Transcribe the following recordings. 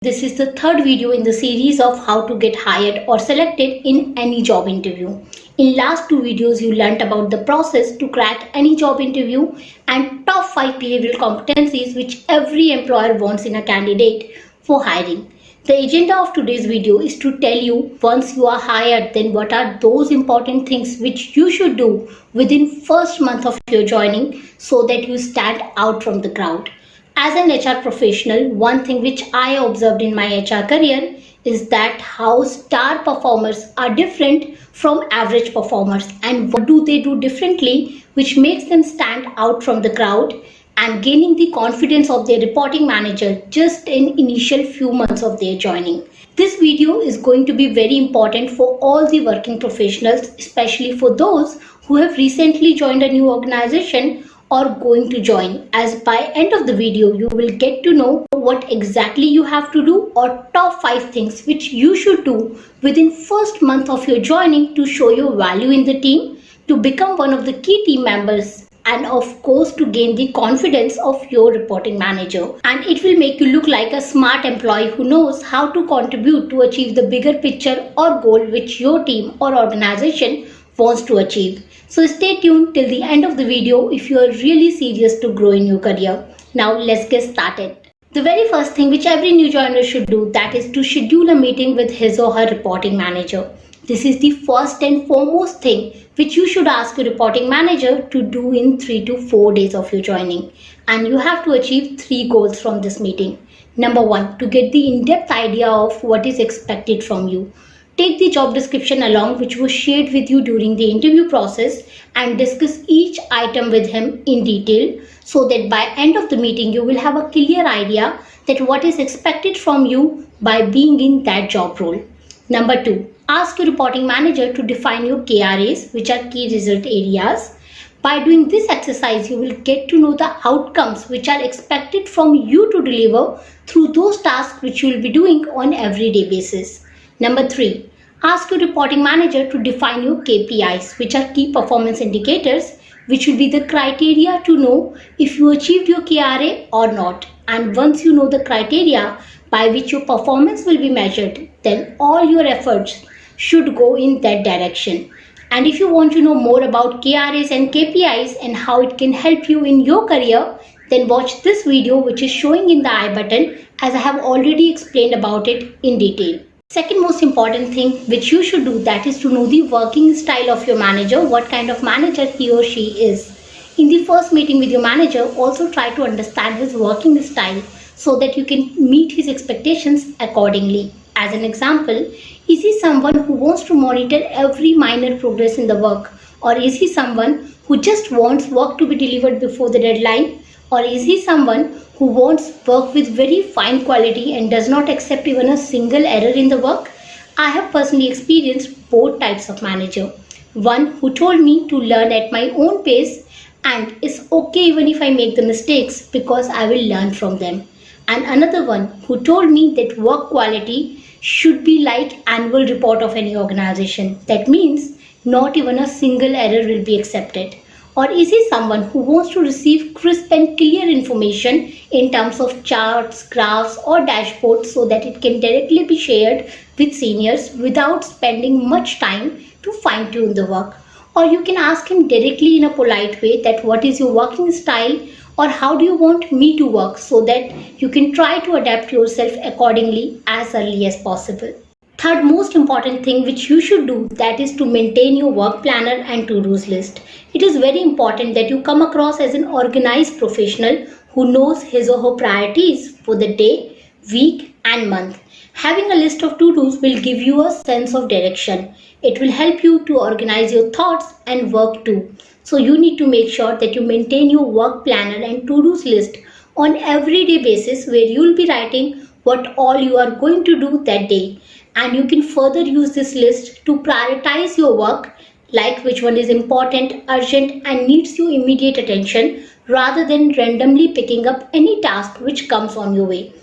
This is the third video in the series of how to get hired or selected in any job interview. In last two videos, you learnt about the process to crack any job interview and top 5 behavioral competencies which every employer wants in a candidate for hiring. The agenda of today's video is to tell you once you are hired, then what are those important things which you should do within first month of your joining so that you stand out from the crowd. As an HR professional, one thing which I observed in my HR career is that how star performers are different from average performers and what do they do differently which makes them stand out from the crowd and gaining the confidence of their reporting manager just in initial few months of their joining. This video is going to be very important for all the working professionals, especially for those who have recently joined a new organization or going to join, as by end of the video you will get to know what exactly you have to do or top 5 things which you should do within first month of your joining to show your value in the team, to become one of the key team members, and of course to gain the confidence of your reporting manager. And it will make you look like a smart employee who knows how to contribute to achieve the bigger picture or goal which your team or organization wants to achieve. So stay tuned till the end of the video if you are really serious to grow in your career. Now let's get started. The very first thing which every new joiner should do, that is to schedule a meeting with his or her reporting manager. This is the first and foremost thing which you should ask your reporting manager to do in 3 to 4 days of your joining. And you have to achieve 3 goals from this meeting. Number 1, to get the in-depth idea of what is expected from you. Take the job description along which was shared with you during the interview process and discuss each item with him in detail so that by end of the meeting you will have a clear idea that what is expected from you by being in that job role. Number 2, ask your reporting manager to define your KRAs, which are key result areas. By doing this exercise, you will get to know the outcomes which are expected from you to deliver through those tasks which you will be doing on everyday basis. Number 3, ask your reporting manager to define your KPIs, which are key performance indicators, which will be the criteria to know if you achieved your KRA or not. And once you know the criteria by which your performance will be measured, then all your efforts should go in that direction. And if you want to know more about KRAs and KPIs and how it can help you in your career, then watch this video which is showing in the I button, as I have already explained about it in detail. Second most important thing which you should do, that is to know the working style of your manager, what kind of manager he or she is. In the first meeting with your manager, also try to understand his working style so that you can meet his expectations accordingly. As an example, is he someone who wants to monitor every minor progress in the work, or is he someone who just wants work to be delivered before the deadline, or is he someone who wants work with very fine quality and does not accept even a single error in the work? I have personally experienced both types of manager. One who told me to learn at my own pace and it's okay even if I make the mistakes because I will learn from them. And another one who told me that work quality should be like annual report of any organization. That means not even a single error will be accepted. Or is he someone who wants to receive crisp and clear information in terms of charts, graphs or dashboards so that it can directly be shared with seniors without spending much time to fine tune the work? Or you can ask him directly in a polite way that what is your working style or how do you want me to work, so that you can try to adapt yourself accordingly as early as possible. Third most important thing which you should do, that is to maintain your work planner and to-dos list. It is very important that you come across as an organized professional who knows his or her priorities for the day, week and month. Having a list of to-dos will give you a sense of direction. It will help you to organize your thoughts and work too. So you need to make sure that you maintain your work planner and to-dos list on everyday basis where you will be writing what all you are going to do that day. And you can further use this list to prioritize your work, like which one is important, urgent and needs your immediate attention, rather than randomly picking up any task which comes on your way.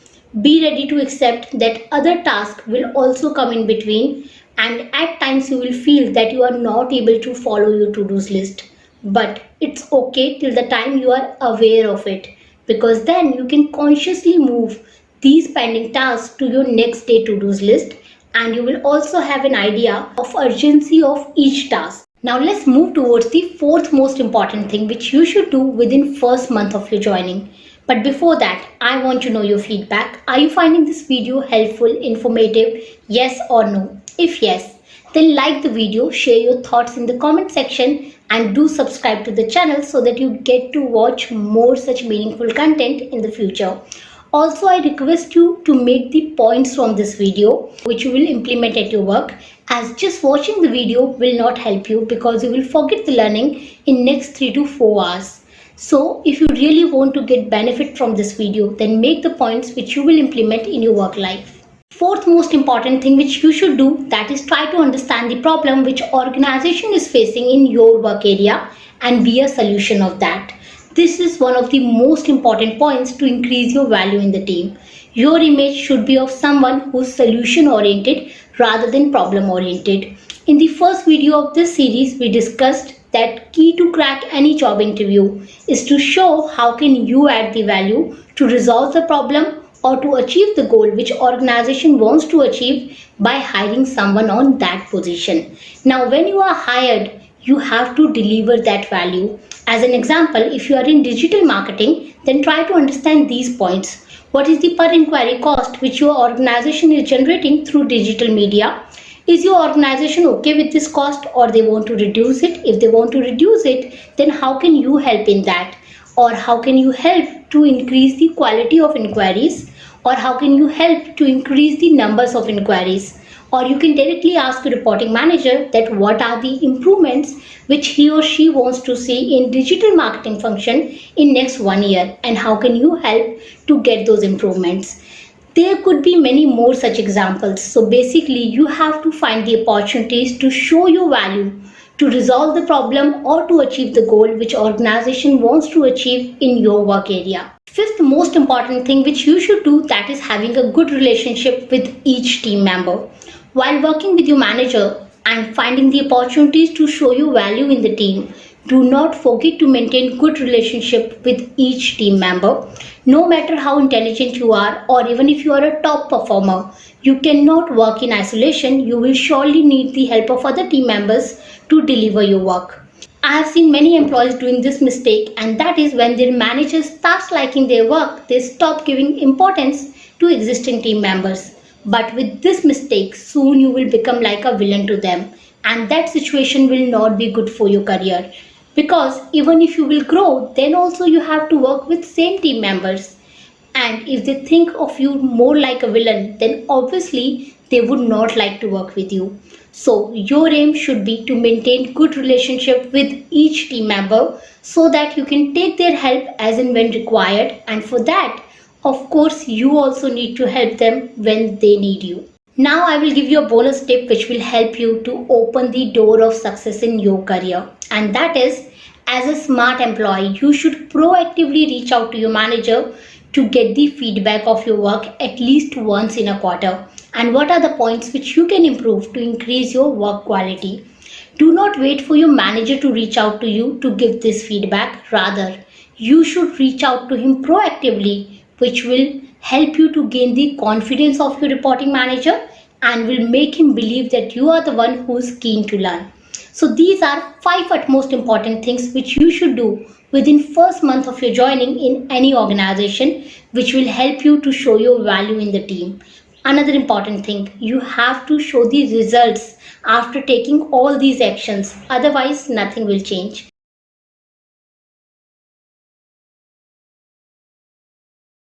Be ready to accept that other tasks will also come in between, and at times you will feel that you are not able to follow your to-dos list. But it's okay till the time you are aware of it, because then you can consciously move these pending tasks to your next day to-do list, and you will also have an idea of urgency of each task. Now let's move towards the fourth most important thing which you should do within first month of your joining. But before that, I want to know your feedback. Are you finding this video helpful, informative? Yes or no? If yes, then like the video, share your thoughts in the comment section, and do subscribe to the channel so that you get to watch more such meaningful content in the future. Also, I request you to make the points from this video which you will implement at your work, as just watching the video will not help you because you will forget the learning in next 3 to 4 hours. So if you really want to get benefit from this video, then make the points which you will implement in your work life. Fourth most important thing which you should do, that is try to understand the problem which organization is facing in your work area and be a solution of that. This is one of the most important points to increase your value in the team. Your image should be of someone who's solution oriented rather than problem oriented. In the first video of this series, we discussed that key to crack any job interview is to show how can you add the value to resolve the problem or to achieve the goal which organization wants to achieve by hiring someone on that position. Now when you are hired, you have to deliver that value. As an example, if you are in digital marketing, then try to understand these points. What is the per inquiry cost which your organization is generating through digital media? Is your organization okay with this cost, or they want to reduce it? If they want to reduce it, then how can you help in that? Or how can you help to increase the quality of inquiries? Or how can you help to increase the numbers of inquiries? Or you can directly ask the reporting manager that what are the improvements which he or she wants to see in digital marketing function in next 1 year, and how can you help to get those improvements. There could be many more such examples. So basically you have to find the opportunities to show your value, to resolve the problem or to achieve the goal which organization wants to achieve in your work area. Fifth most important thing which you should do, that is having a good relationship with each team member. While working with your manager and finding the opportunities to show your value in the team, do not forget to maintain good relationship with each team member. No matter how intelligent you are, or even if you are a top performer, you cannot work in isolation. You will surely need the help of other team members to deliver your work. I have seen many employees doing this mistake, and that is when their manager starts liking their work, they stop giving importance to existing team members. But with this mistake, soon you will become like a villain to them, and that situation will not be good for your career. Because even if you will grow, then also you have to work with same team members. And if they think of you more like a villain, then obviously they would not like to work with you. So your aim should be to maintain good relationship with each team member so that you can take their help as and when required. And for that, of course, you also need to help them when they need you. Now I will give you a bonus tip which will help you to open the door of success in your career. And that is, as a smart employee, you should proactively reach out to your manager to get the feedback of your work at least once in a quarter. And what are the points which you can improve to increase your work quality? Do not wait for your manager to reach out to you to give this feedback. Rather, you should reach out to him proactively, which will help you to gain the confidence of your reporting manager and will make him believe that you are the one who is keen to learn. So these are 5 utmost important things which you should do within first month of your joining in any organization, which will help you to show your value in the team. Another important thing, you have to show the results after taking all these actions, otherwise nothing will change.